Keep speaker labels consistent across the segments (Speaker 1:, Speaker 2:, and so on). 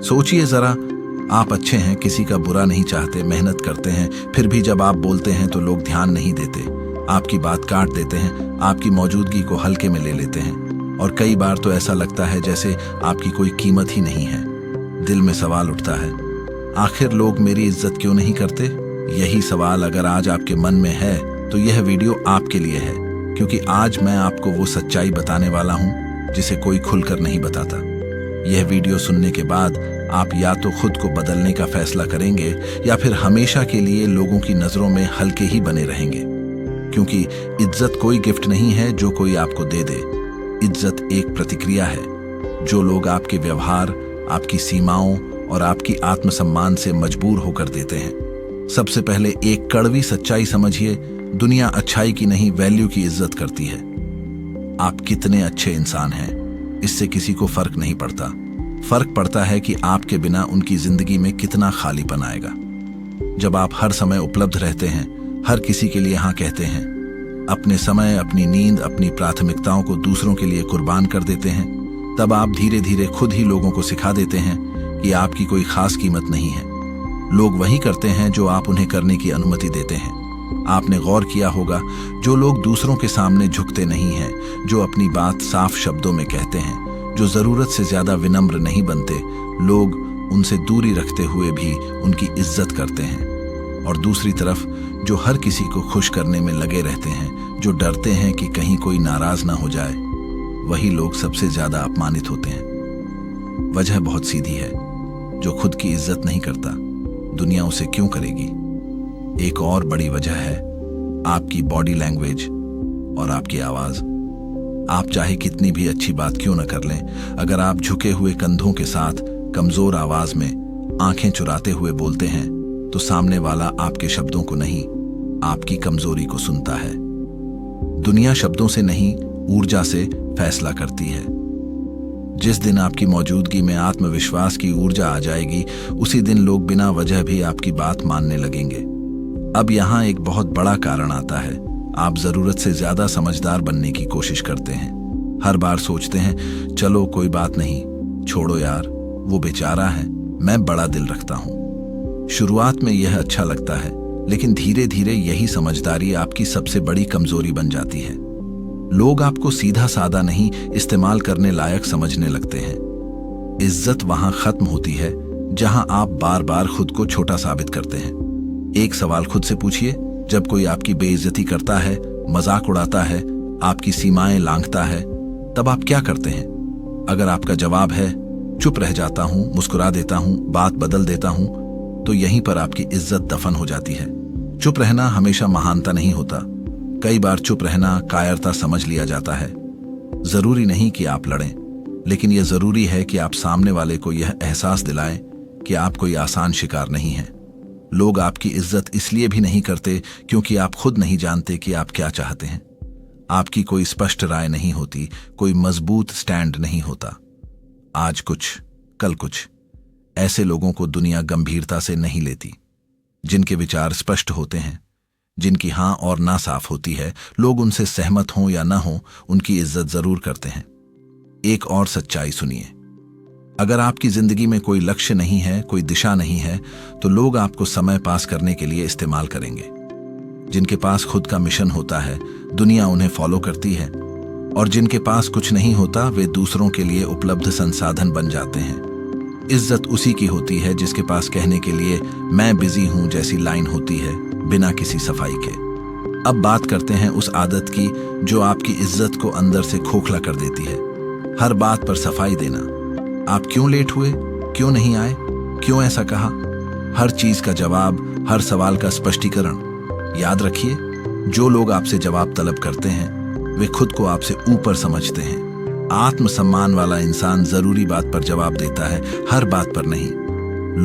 Speaker 1: सोचिए जरा, आप अच्छे हैं, किसी का बुरा नहीं चाहते, मेहनत करते हैं, फिर भी जब आप बोलते हैं तो लोग ध्यान नहीं देते, आपकी बात काट देते हैं, आपकी मौजूदगी को हल्के में ले लेते हैं और कई बार तो ऐसा लगता है जैसे आपकी कोई कीमत ही नहीं है। दिल में सवाल उठता है, आखिर लोग मेरी इज्जत क्यों नहीं करते? यही सवाल अगर आज आपके मन में है तो यह वीडियो आपके लिए है, क्योंकि आज मैं आपको वो सच्चाई बताने वाला हूँ जिसे कोई खुलकर नहीं बताता। यह वीडियो सुनने के बाद आप या तो खुद को बदलने का फैसला करेंगे या फिर हमेशा के लिए लोगों की नजरों में हल्के ही बने रहेंगे, क्योंकि इज्जत कोई गिफ्ट नहीं है जो कोई आपको दे दे। इज्जत एक प्रतिक्रिया है जो लोग आपके व्यवहार, आपकी सीमाओं और आपकी आत्मसम्मान से मजबूर होकर देते हैं। सबसे पहले एक कड़वी सच्चाई समझिए, दुनिया अच्छाई की नहीं, वैल्यू की इज्जत करती है। आप कितने अच्छे इंसान हैं इससे किसी को फर्क नहीं पड़ता। फर्क पड़ता है कि आपके बिना उनकी जिंदगी में कितना खालीपन आएगा। जब आप हर समय उपलब्ध रहते हैं, हर किसी के लिए हाँ कहते हैं, अपने समय, अपनी नींद, अपनी प्राथमिकताओं को दूसरों के लिए कुर्बान कर देते हैं, तब आप धीरे धीरे खुद ही लोगों को सिखा देते हैं कि आपकी कोई खास कीमत नहीं है। लोग वही करते हैं जो आप उन्हें करने की अनुमति देते हैं। आपने गौर किया होगा, जो लोग दूसरों के सामने झुकते नहीं हैं, जो अपनी बात साफ शब्दों में कहते हैं, जो जरूरत से ज्यादा विनम्र नहीं बनते, लोग उनसे दूरी रखते हुए भी उनकी इज्जत करते हैं। और दूसरी तरफ जो हर किसी को खुश करने में लगे रहते हैं, जो डरते हैं कि कहीं कोई नाराज ना हो जाए, वही लोग सबसे ज्यादा अपमानित होते हैं। वजह बहुत सीधी है, जो खुद की इज्जत नहीं करता, दुनिया उसे क्यों करेगी? एक और बड़ी वजह है आपकी बॉडी लैंग्वेज और आपकी आवाज। आप चाहे कितनी भी अच्छी बात क्यों न कर लें, अगर आप झुके हुए कंधों के साथ कमजोर आवाज में आंखें चुराते हुए बोलते हैं, तो सामने वाला आपके शब्दों को नहीं, आपकी कमजोरी को सुनता है। दुनिया शब्दों से नहीं, ऊर्जा से फैसला करती है। जिस दिन आपकी मौजूदगी में आत्मविश्वास की ऊर्जा आ जाएगी, उसी दिन लोग बिना वजह भी आपकी बात मानने लगेंगे। अब यहाँ एक बहुत बड़ा कारण आता है, आप जरूरत से ज्यादा समझदार बनने की कोशिश करते हैं। हर बार सोचते हैं, चलो कोई बात नहीं, छोड़ो यार, वो बेचारा है, मैं बड़ा दिल रखता हूं। शुरुआत में यह अच्छा लगता है, लेकिन धीरे धीरे यही समझदारी आपकी सबसे बड़ी कमजोरी बन जाती है। लोग आपको सीधा साधा नहीं, इस्तेमाल करने लायक समझने लगते हैं। इज्जत वहां खत्म होती है जहां आप बार बार खुद को छोटा साबित करते हैं। एक सवाल खुद से पूछिए, जब कोई आपकी बेइज्जती करता है, मजाक उड़ाता है, आपकी सीमाएं लांघता है, तब आप क्या करते हैं? अगर आपका जवाब है चुप रह जाता हूं, मुस्कुरा देता हूं, बात बदल देता हूं, तो यहीं पर आपकी इज्जत दफन हो जाती है। चुप रहना हमेशा महानता नहीं होता। कई बार चुप रहना कायरता समझ लिया जाता है। जरूरी नहीं कि आप लड़ें, लेकिन यह जरूरी है कि आप सामने वाले को यह एहसास दिलाएं कि आप कोई आसान शिकार नहीं हैं। लोग आपकी इज्जत इसलिए भी नहीं करते क्योंकि आप खुद नहीं जानते कि आप क्या चाहते हैं। आपकी कोई स्पष्ट राय नहीं होती, कोई मजबूत स्टैंड नहीं होता। आज कुछ, कल कुछ। ऐसे लोगों को दुनिया गंभीरता से नहीं लेती। जिनके विचार स्पष्ट होते हैं, जिनकी हां और ना साफ होती है, लोग उनसे सहमत हों या ना हों, उनकी इज्जत जरूर करते हैं। एक और सच्चाई सुनिए, अगर आपकी जिंदगी में कोई लक्ष्य नहीं है, कोई दिशा नहीं है, तो लोग आपको समय पास करने के लिए इस्तेमाल करेंगे। जिनके पास खुद का मिशन होता है, दुनिया उन्हें फॉलो करती है, और जिनके पास कुछ नहीं होता, वे दूसरों के लिए उपलब्ध संसाधन बन जाते हैं। इज्जत उसी की होती है जिसके पास कहने के लिए मैं बिजी हूं जैसी लाइन होती है, बिना किसी सफाई के। अब बात करते हैं उस आदत की जो आपकी इज्जत को अंदर से खोखला कर देती है। हर बात पर सफाई देना। आप क्यों लेट हुए, क्यों नहीं आए, क्यों ऐसा कहा, हर चीज का जवाब, हर सवाल का स्पष्टीकरण। याद रखिए, जो लोग आपसे जवाब तलब करते हैं, वे खुद को आपसे ऊपर समझते हैं। आत्मसम्मान वाला इंसान जरूरी बात पर जवाब देता है, हर बात पर नहीं।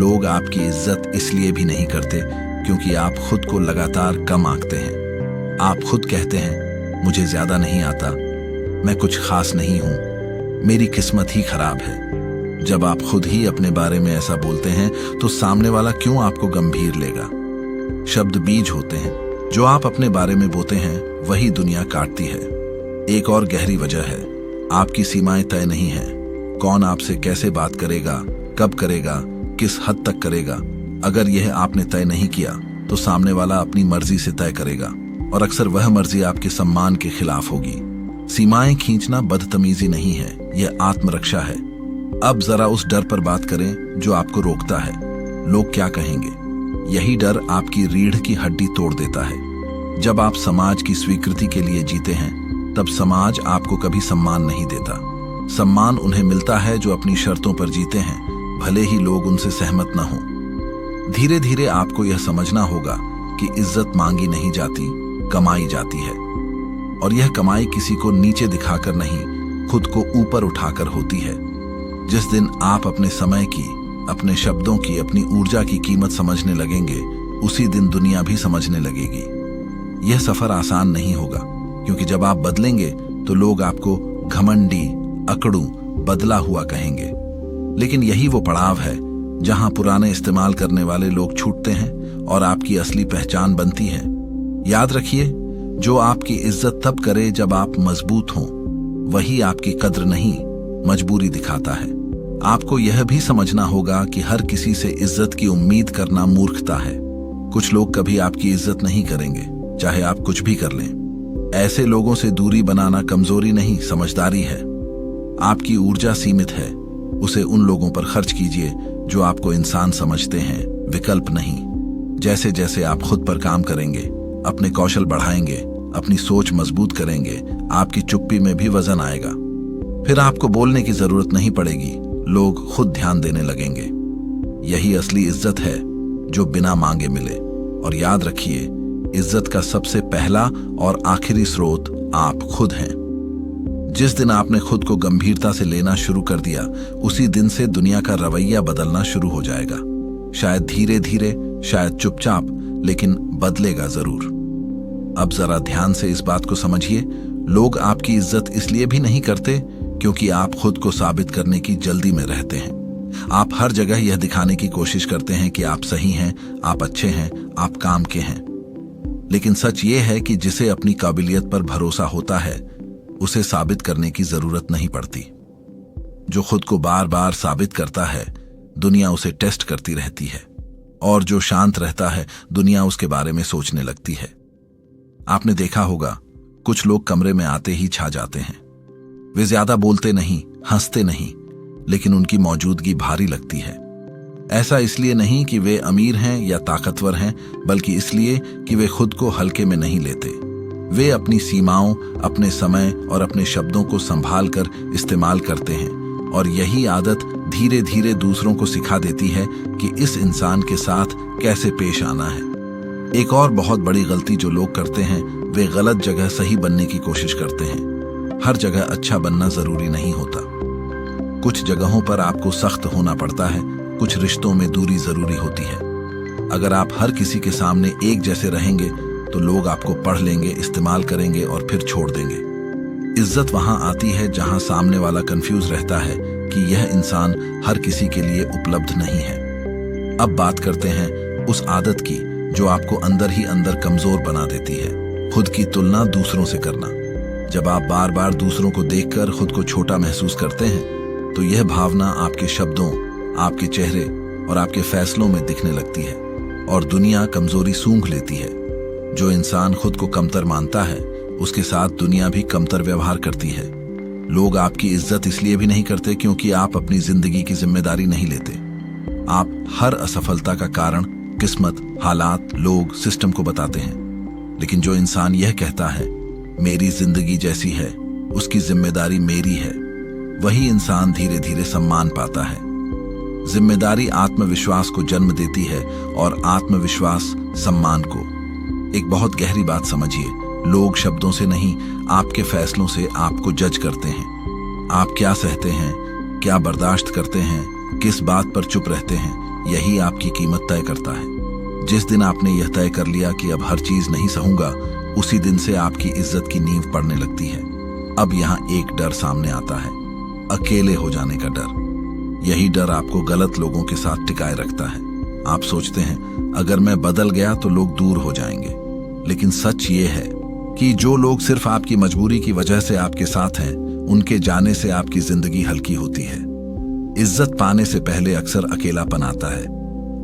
Speaker 1: लोग आपकी इज्जत इसलिए भी नहीं करते क्योंकि आप खुद को लगातार कम आंकते हैं। आप खुद कहते हैं, मुझे ज्यादा नहीं आता, मैं कुछ खास नहीं हूं, मेरी किस्मत ही खराब है। जब आप खुद ही अपने बारे में ऐसा बोलते हैं, तो सामने वाला क्यों आपको गंभीर लेगा? शब्द बीज होते हैं, जो आप अपने बारे में बोते हैं, वही दुनिया काटती है। एक और गहरी वजह है, आपकी सीमाएं तय नहीं है। कौन आपसे कैसे बात करेगा, कब करेगा, किस हद तक करेगा। अगर यह आपने तय नहीं किया तो सामने वाला अपनी मर्जी से तय करेगा, और अक्सर वह मर्जी आपके सम्मान के खिलाफ होगी। सीमाएं खींचना बदतमीजी नहीं है, यह आत्मरक्षा है। अब जरा उस डर पर बात करें जो आपको रोकता है। लोग क्या कहेंगे, यही डर आपकी रीढ़ की हड्डी तोड़ देता है। जब आप समाज की स्वीकृति के लिए जीते हैं, तब समाज आपको कभी सम्मान नहीं देता। सम्मान उन्हें मिलता है जो अपनी शर्तों पर जीते हैं, भले ही लोग उनसे सहमत न हों। धीरे धीरे आपको यह समझना होगा कि इज्जत मांगी नहीं जाती, कमाई जाती है। और यह कमाई किसी को नीचे दिखाकर नहीं, खुद को ऊपर उठाकर होती है। जिस दिन आप अपने समय की, अपने शब्दों की, अपनी ऊर्जा की कीमत समझने लगेंगे, उसी दिन दुनिया भी समझने लगेगी। यह सफर आसान नहीं होगा, क्योंकि जब आप बदलेंगे तो लोग आपको घमंडी, अकड़ू, बदला हुआ कहेंगे। लेकिन यही वो पड़ाव है जहां पुराने इस्तेमाल करने वाले लोग छूटते हैं और आपकी असली पहचान बनती है। याद रखिए, जो आपकी इज्जत तब करे जब आप मजबूत हों, वही आपकी कद्र नहीं, मजबूरी दिखाता है। आपको यह भी समझना होगा कि हर किसी से इज्जत की उम्मीद करना मूर्खता है। कुछ लोग कभी आपकी इज्जत नहीं करेंगे, चाहे आप कुछ भी कर लें। ऐसे लोगों से दूरी बनाना कमजोरी नहीं, समझदारी है। आपकी ऊर्जा सीमित है, उसे उन लोगों पर खर्च कीजिए जो आपको इंसान समझते हैं, विकल्प नहीं। जैसे जैसे आप खुद पर काम करेंगे, अपने कौशल बढ़ाएंगे, अपनी सोच मजबूत करेंगे, आपकी चुप्पी में भी वजन आएगा। फिर आपको बोलने की जरूरत नहीं पड़ेगी, लोग खुद ध्यान देने लगेंगे। यही असली इज्जत है जो बिना मांगे मिले। और याद रखिए, इज्जत का सबसे पहला और आखिरी स्रोत आप खुद हैं। जिस दिन आपने खुद को गंभीरता से लेना शुरू कर दिया, उसी दिन से दुनिया का रवैया बदलना शुरू हो जाएगा। शायद धीरे धीरे, शायद चुपचाप, लेकिन बदलेगा जरूर। अब जरा ध्यान से इस बात को समझिए, लोग आपकी इज्जत इसलिए भी नहीं करते क्योंकि आप खुद को साबित करने की जल्दी में रहते हैं। आप हर जगह यह दिखाने की कोशिश करते हैं कि आप सही हैं, आप अच्छे हैं, आप काम के हैं। लेकिन सच ये है कि जिसे अपनी काबिलियत पर भरोसा होता है, उसे साबित करने की जरूरत नहीं पड़ती। जो खुद को बार बार साबित करता है, दुनिया उसे टेस्ट करती रहती है। और जो शांत रहता है, दुनिया उसके बारे में सोचने लगती है। आपने देखा होगा, कुछ लोग कमरे में आते ही छा जाते हैं। वे ज्यादा बोलते नहीं, हंसते नहीं, लेकिन उनकी मौजूदगी भारी लगती है। ऐसा इसलिए नहीं कि वे अमीर हैं या ताकतवर हैं, बल्कि इसलिए कि वे खुद को हल्के में नहीं लेते। वे अपनी सीमाओं, अपने समय और अपने शब्दों को संभाल कर इस्तेमाल करते हैं। और यही आदत धीरे धीरे दूसरों को सिखा देती है कि इस इंसान के साथ कैसे पेश आना है। एक और बहुत बड़ी गलती जो लोग करते हैं, वे गलत जगह सही बनने की कोशिश करते हैं। हर जगह अच्छा बनना जरूरी नहीं होता। कुछ जगहों पर आपको सख्त होना पड़ता है, कुछ रिश्तों में दूरी जरूरी होती है। अगर आप हर किसी के सामने एक जैसे रहेंगे तो लोग आपको पढ़ लेंगे, इस्तेमाल करेंगे और फिर छोड़ देंगे। इज्जत वहां आती है जहां सामने वाला कंफ्यूज रहता है कि यह इंसान हर किसी के लिए उपलब्ध नहीं है। अब बात करते हैं उस आदत की जो आपको अंदर ही अंदर कमजोर बना देती है, खुद की तुलना दूसरों से करना। जब आप बार बार दूसरों को देखकर खुद को छोटा महसूस करते हैं, तो यह भावना आपके शब्दों, आपके चेहरे और आपके फैसलों में दिखने लगती है, और दुनिया कमजोरी सूंघ लेती है। जो इंसान खुद को कमतर मानता है, उसके साथ दुनिया भी कमतर व्यवहार करती है। लोग आपकी इज्जत इसलिए भी नहीं करते क्योंकि आप अपनी जिंदगी की जिम्मेदारी नहीं लेते। आप हर असफलता का कारण किस्मत, हालात, लोग, सिस्टम को बताते हैं। लेकिन जो इंसान यह कहता है मेरी जिंदगी जैसी है, उसकी जिम्मेदारी मेरी है, वही इंसान धीरे धीरे सम्मान पाता है। जिम्मेदारी आत्मविश्वास को जन्म देती है और आत्मविश्वास सम्मान को। एक बहुत गहरी बात समझिए, लोग शब्दों से नहीं, आपके फैसलों से आपको जज करते हैं। आप क्या सहते हैं, क्या बर्दाश्त करते हैं, किस बात पर चुप रहते हैं, यही आपकी कीमत तय करता है। जिस दिन आपने यह तय कर लिया कि अब हर चीज नहीं सहूंगा, उसी दिन से आपकी इज्जत की नींव पड़ने लगती है। अब यहाँ एक डर सामने आता है, अकेले हो जाने का डर। यही डर आपको गलत लोगों के साथ टिकाए रखता है। आप सोचते हैं अगर मैं बदल गया तो लोग दूर हो जाएंगे। लेकिन सच ये है कि जो लोग सिर्फ आपकी मजबूरी की वजह से आपके साथ हैं, उनके जाने से आपकी जिंदगी हल्की होती है। इज्जत पाने से पहले अक्सर अकेलापन आता है,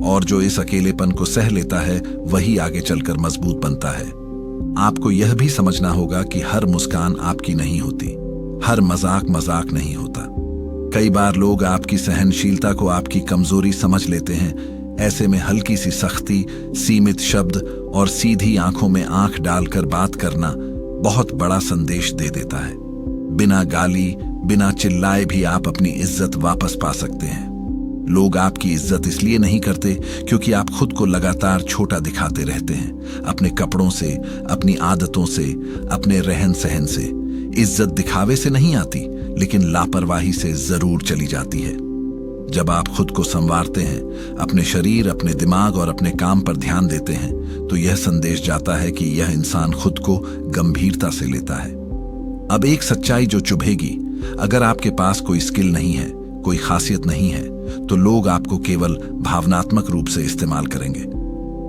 Speaker 1: और जो इस अकेलेपन को सह लेता है वही आगे चलकर मजबूत बनता है। आपको यह भी समझना होगा कि हर मुस्कान आपकी नहीं होती, हर मजाक मजाक नहीं होता। कई बार लोग आपकी सहनशीलता को आपकी कमजोरी समझ लेते हैं। ऐसे में हल्की सी सख्ती, सीमित शब्द और सीधी आंखों में आंख डालकर बात करना बहुत बड़ा संदेश दे देता है। बिना गाली, बिना चिल्लाए भी आप अपनी इज्जत वापस पा सकते हैं। लोग आपकी इज्जत इसलिए नहीं करते क्योंकि आप खुद को लगातार छोटा दिखाते रहते हैं, अपने कपड़ों से, अपनी आदतों से, अपने रहन सहन से। इज्जत दिखावे से नहीं आती, लेकिन लापरवाही से जरूर चली जाती है। जब आप खुद को संवारते हैं, अपने शरीर, अपने दिमाग और अपने काम पर ध्यान देते हैं, तो यह संदेश जाता है कि यह इंसान खुद को गंभीरता से लेता है। अब एक सच्चाई जो चुभेगी, अगर आपके पास कोई स्किल नहीं है, कोई खासियत नहीं है, तो लोग आपको केवल भावनात्मक रूप से इस्तेमाल करेंगे।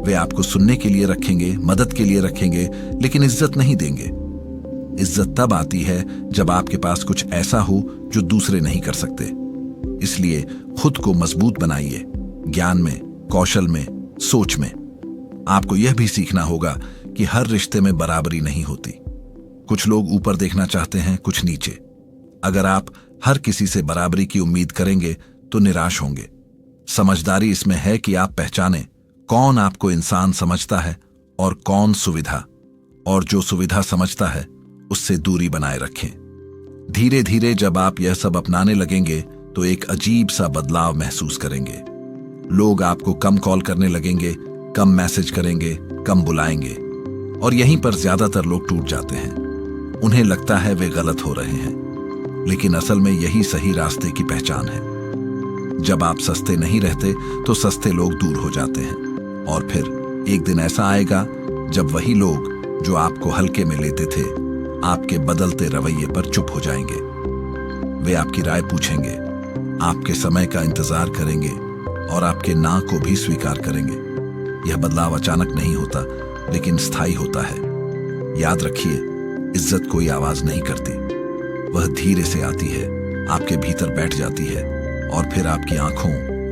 Speaker 1: वे आपको सुनने के लिए रखेंगे, मदद के लिए रखेंगे, लेकिन इज्जत नहीं देंगे। इज्जत तब आती है जब आपके पास कुछ ऐसा हो जो दूसरे नहीं कर सकते। इसलिए खुद को मजबूत बनाइए, ज्ञान में, कौशल में, सोच में। आपको यह भी सीखना होगा कि हर रिश्ते में बराबरी नहीं होती। कुछ लोग ऊपर देखना चाहते हैं, कुछ नीचे। अगर आप हर किसी से बराबरी की उम्मीद करेंगे तो निराश होंगे। समझदारी इसमें है कि आप पहचानें कौन आपको इंसान समझता है और कौन सुविधा, और जो सुविधा समझता है उससे दूरी बनाए रखें। धीरे धीरे जब आप यह सब अपनाने लगेंगे तो एक अजीब सा बदलाव महसूस करेंगे। लोग आपको कम कॉल करने लगेंगे, कम मैसेज करेंगे, कम बुलाएंगे, और यहीं पर ज्यादातर लोग टूट जाते हैं। उन्हें लगता है वे गलत हो रहे हैं, लेकिन असल में यही सही रास्ते की पहचान है। जब आप सस्ते नहीं रहते तो सस्ते लोग दूर हो जाते हैं, और फिर एक दिन ऐसा आएगा जब वही लोग जो आपको हल्के में लेते थे, आपके बदलते रवैये पर चुप हो जाएंगे। वे आपकी राय पूछेंगे, आपके समय का इंतजार करेंगे और आपके ना को भी स्वीकार करेंगे। यह बदलाव अचानक नहीं होता, लेकिन स्थायी होता है। याद रखिए, इज्जत कोई आवाज नहीं करती, वह धीरे से आती है, आपके भीतर बैठ जाती है, और फिर आपकी आंखों,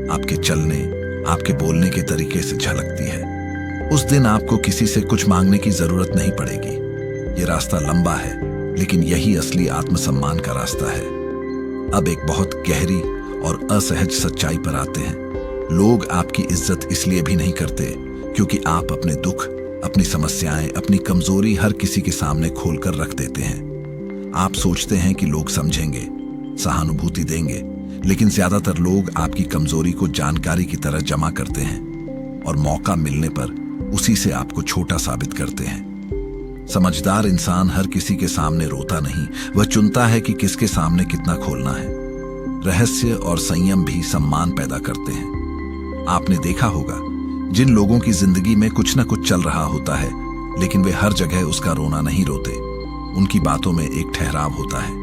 Speaker 1: आपके चलने, आपके बोलने के तरीके से झलकती है। उस दिन आपको किसी से कुछ मांगने की जरूरत नहीं पड़ेगी। यह रास्ता लंबा है, लेकिन यही असली आत्मसम्मान का रास्ता है। अब एक बहुत गहरी और असहज सच्चाई पर आते हैं। लोग आपकी इज्जत इसलिए भी नहीं करते क्योंकि आप अपने दुख, अपनी समस्याएं, अपनी कमजोरी हर किसी के सामने खोलकर रख देते हैं। आप सोचते हैं कि लोग समझेंगे, सहानुभूति देंगे, लेकिन ज्यादातर लोग आपकी कमजोरी को जानकारी की तरह जमा करते हैं और मौका मिलने पर उसी से आपको छोटा साबित करते हैं। समझदार इंसान हर किसी के सामने रोता नहीं, वह चुनता है कि किसके सामने कितना खोलना है। रहस्य और संयम भी सम्मान पैदा करते हैं। आपने देखा होगा, जिन लोगों की जिंदगी में कुछ न कुछ चल रहा होता है, लेकिन वे हर जगह उसका रोना नहीं रोते। उनकी बातों में एक ठहराव होता है।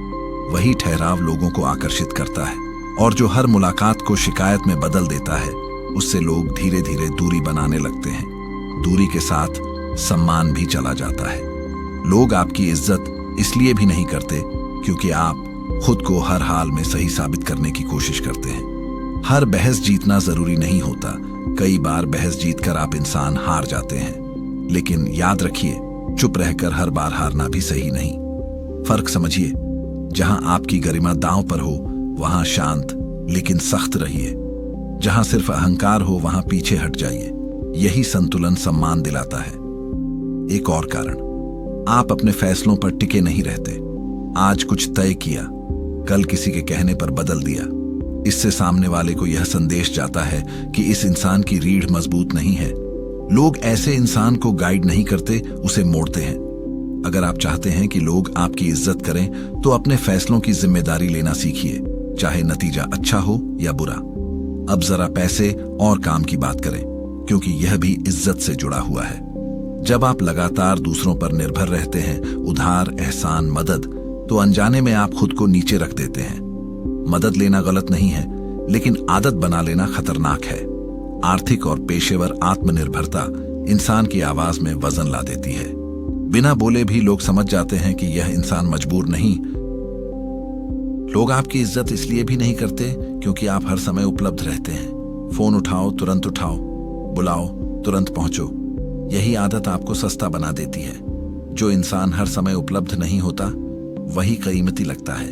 Speaker 1: वही ठहराव लोगों को आकर्षित करता है, और जो हर मुलाकात को शिकायत में बदल देता है, उससे लोग धीरे धीरे दूरी बनाने लगते हैं। दूरी के साथ सम्मान भी चला जाता है। लोग आपकी इज्जत इसलिए भी नहीं करते क्योंकि आप खुद को हर हाल में सही साबित करने की कोशिश करते हैं। हर बहस जीतना जरूरी नहीं होता। कई बार बहस जीतकर आप इंसान हार जाते हैं, लेकिन याद रखिए, चुप रहकर हर बार हारना भी सही नहीं। फर्क समझिए, जहां आपकी गरिमा दांव पर हो वहां शांत लेकिन सख्त रहिए। जहां सिर्फ अहंकार हो वहां पीछे हट जाइए। यही संतुलन सम्मान दिलाता है। एक और कारण, आप अपने फैसलों पर टिके नहीं रहते। आज कुछ तय किया, कल किसी के कहने पर बदल दिया। इससे सामने वाले को यह संदेश जाता है कि इस इंसान की रीढ़ मजबूत नहीं है। लोग ऐसे इंसान को गाइड नहीं करते, उसे मोड़ते हैं। अगर आप चाहते हैं कि लोग आपकी इज्जत करें तो अपने फैसलों की जिम्मेदारी लेना सीखिए, चाहे नतीजा अच्छा हो या बुरा। अब जरा पैसे और काम की बात करें, क्योंकि यह भी इज्जत से जुड़ा हुआ है। जब आप लगातार दूसरों पर निर्भर रहते हैं, उधार, एहसान, मदद, तो अनजाने में आप खुद को नीचे रख देते हैं। मदद लेना गलत नहीं है, लेकिन आदत बना लेना खतरनाक है। आर्थिक और पेशेवर आत्मनिर्भरता इंसान की आवाज में वजन ला देती है। बिना बोले भी लोग समझ जाते हैं कि यह इंसान मजबूर नहीं, लोग आपकी इज्जत इसलिए भी नहीं करते क्योंकि आप हर समय उपलब्ध रहते हैं। फोन उठाओ तुरंत उठाओ, बुलाओ तुरंत पहुंचो। यही आदत आपको सस्ता बना देती है। जो इंसान हर समय उपलब्ध नहीं होता वही कीमती लगता है।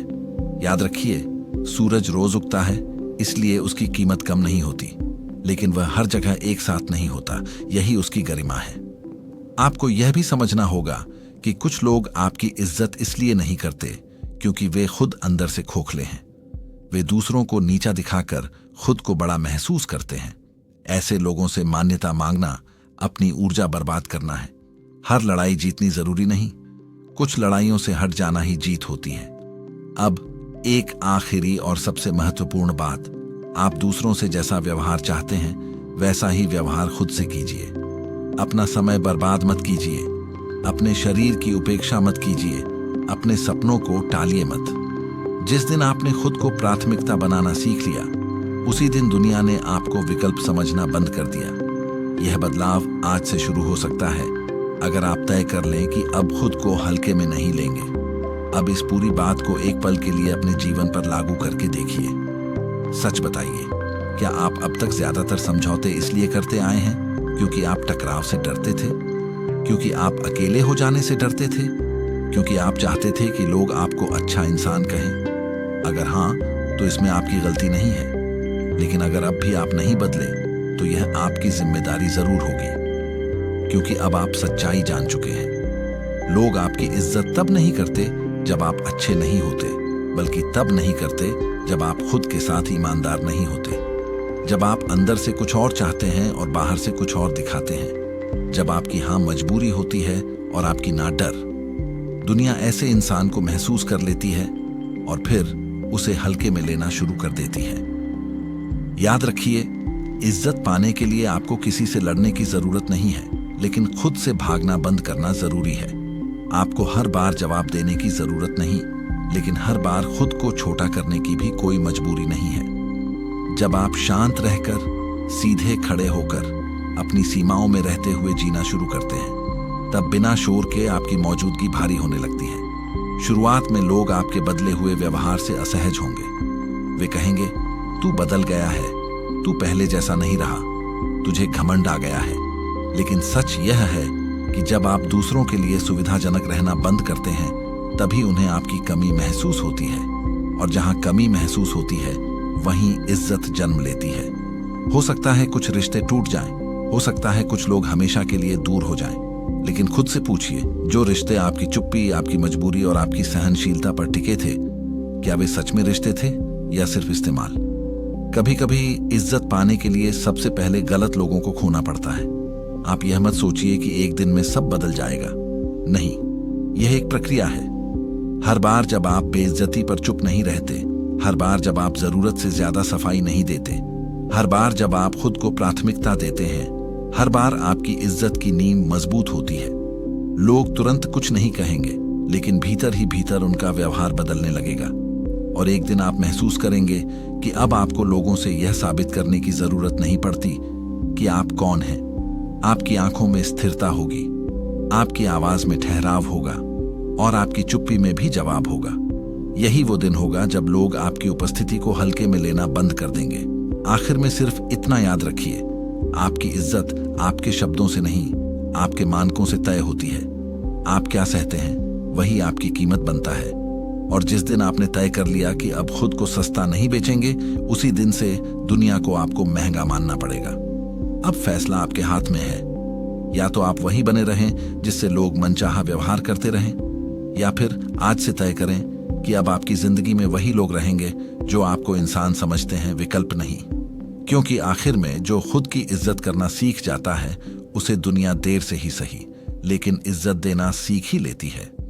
Speaker 1: याद रखिए, सूरज रोज उगता है इसलिए उसकी कीमत कम नहीं होती, लेकिन वह हर जगह एक साथ नहीं होता, यही उसकी गरिमा है। आपको यह भी समझना होगा कि कुछ लोग आपकी इज्जत इसलिए नहीं करते क्योंकि वे खुद अंदर से खोखले हैं। वे दूसरों को नीचा दिखाकर खुद को बड़ा महसूस करते हैं। ऐसे लोगों से मान्यता मांगना अपनी ऊर्जा बर्बाद करना है। हर लड़ाई जीतनी जरूरी नहीं, कुछ लड़ाइयों से हट जाना ही जीत होती है। अब एक आखिरी और सबसे महत्वपूर्ण बात, आप दूसरों से जैसा व्यवहार चाहते हैं वैसा ही व्यवहार खुद से कीजिए। अपना समय बर्बाद मत कीजिए, अपने शरीर की उपेक्षा मत कीजिए, अपने सपनों को टालिए मत। जिस दिन आपने खुद को प्राथमिकता बनाना सीख लिया, उसी दिन दुनिया ने आपको विकल्प समझना बंद कर दिया। यह बदलाव आज से शुरू हो सकता है अगर आप तय कर लें कि अब खुद को हल्के में नहीं लेंगे। अब इस पूरी बात को एक पल के लिए अपने जीवन पर लागू करके देखिए। सच बताइए, क्या आप अब तक ज्यादातर समझौते इसलिए करते आए हैं क्योंकि आप टकराव से डरते थे, क्योंकि आप अकेले हो जाने से डरते थे, क्योंकि आप चाहते थे कि लोग आपको अच्छा इंसान कहें? अगर हाँ, तो इसमें आपकी गलती नहीं है। लेकिन अगर अब भी आप नहीं बदले तो यह आपकी जिम्मेदारी जरूर होगी, क्योंकि अब आप सच्चाई जान चुके हैं। लोग आपकी इज्जत तब नहीं करते जब आप अच्छे नहीं होते, बल्कि तब नहीं करते जब आप खुद के साथ ईमानदार नहीं होते। जब आप अंदर से कुछ और चाहते हैं और बाहर से कुछ और दिखाते हैं। जब आपकी हाँ मजबूरी होती है और आपकी ना डर। दुनिया ऐसे इंसान को महसूस कर लेती है और फिर उसे हल्के में लेना शुरू कर देती है। याद रखिए, इज्जत पाने के लिए आपको किसी से लड़ने की जरूरत नहीं है, लेकिन खुद से भागना बंद करना जरूरी है। आपको हर बार जवाब देने की जरूरत नहीं, लेकिन हर बार खुद को छोटा करने की भी कोई मजबूरी नहीं है। जब आप शांत रहकर, सीधे खड़े होकर, अपनी सीमाओं में रहते हुए जीना शुरू करते हैं, तब बिना शोर के आपकी मौजूदगी भारी होने लगती है। शुरुआत में लोग आपके बदले हुए व्यवहार से असहज होंगे। वे कहेंगे, तू बदल गया है, तू पहले जैसा नहीं रहा, तुझे घमंड आ गया है। लेकिन सच यह है कि जब आप दूसरों के लिए सुविधाजनक रहना बंद करते हैं, तभी उन्हें आपकी कमी महसूस होती है। और जहां कमी महसूस होती है, वहीं इज्जत जन्म लेती है। हो सकता है कुछ रिश्ते टूट जाएं, हो सकता है कुछ लोग हमेशा के लिए दूर हो जाएं, लेकिन खुद से पूछिए, जो रिश्ते आपकी चुप्पी, आपकी मजबूरी और आपकी सहनशीलता पर टिके थे, क्या वे सच में रिश्ते थे या सिर्फ इस्तेमाल? कभी कभी इज्जत पाने के लिए सबसे पहले गलत लोगों को खोना पड़ता है। आप यह मत सोचिए कि एक दिन में सब बदल जाएगा। नहीं, यह एक प्रक्रिया है। हर बार जब आप बेइज्जती पर चुप नहीं रहते, हर बार जब आप जरूरत से ज्यादा सफाई नहीं देते, हर बार जब आप खुद को प्राथमिकता देते हैं, हर बार आपकी इज्जत की नींव मजबूत होती है। लोग तुरंत कुछ नहीं कहेंगे, लेकिन भीतर ही भीतर उनका व्यवहार बदलने लगेगा। और एक दिन आप महसूस करेंगे कि अब आपको लोगों से यह साबित करने की जरूरत नहीं पड़ती कि आप कौन हैं। आपकी आंखों में स्थिरता होगी, आपकी आवाज में ठहराव होगा और आपकी चुप्पी में भी जवाब होगा। यही वो दिन होगा जब लोग आपकी उपस्थिति को हल्के में लेना बंद कर देंगे। आखिर में सिर्फ इतना याद रखिए, आपकी इज्जत आपके शब्दों से नहीं, आपके मानकों से तय होती है। आप क्या सहते हैं वही आपकी कीमत बनता है। और जिस दिन आपने तय कर लिया कि अब खुद को सस्ता नहीं बेचेंगे, उसी दिन से दुनिया को आपको महंगा मानना पड़ेगा। अब फैसला आपके हाथ में है। या तो आप वही बने रहें जिससे लोग मनचाहा व्यवहार करते रहें, या फिर आज से तय करें कि अब आपकी जिंदगी में वही लोग रहेंगे जो आपको इंसान समझते हैं, विकल्प नहीं। क्योंकि आखिर में जो खुद की इज्जत करना सीख जाता है, उसे दुनिया देर से ही सही, लेकिन इज्जत देना सीख ही लेती है।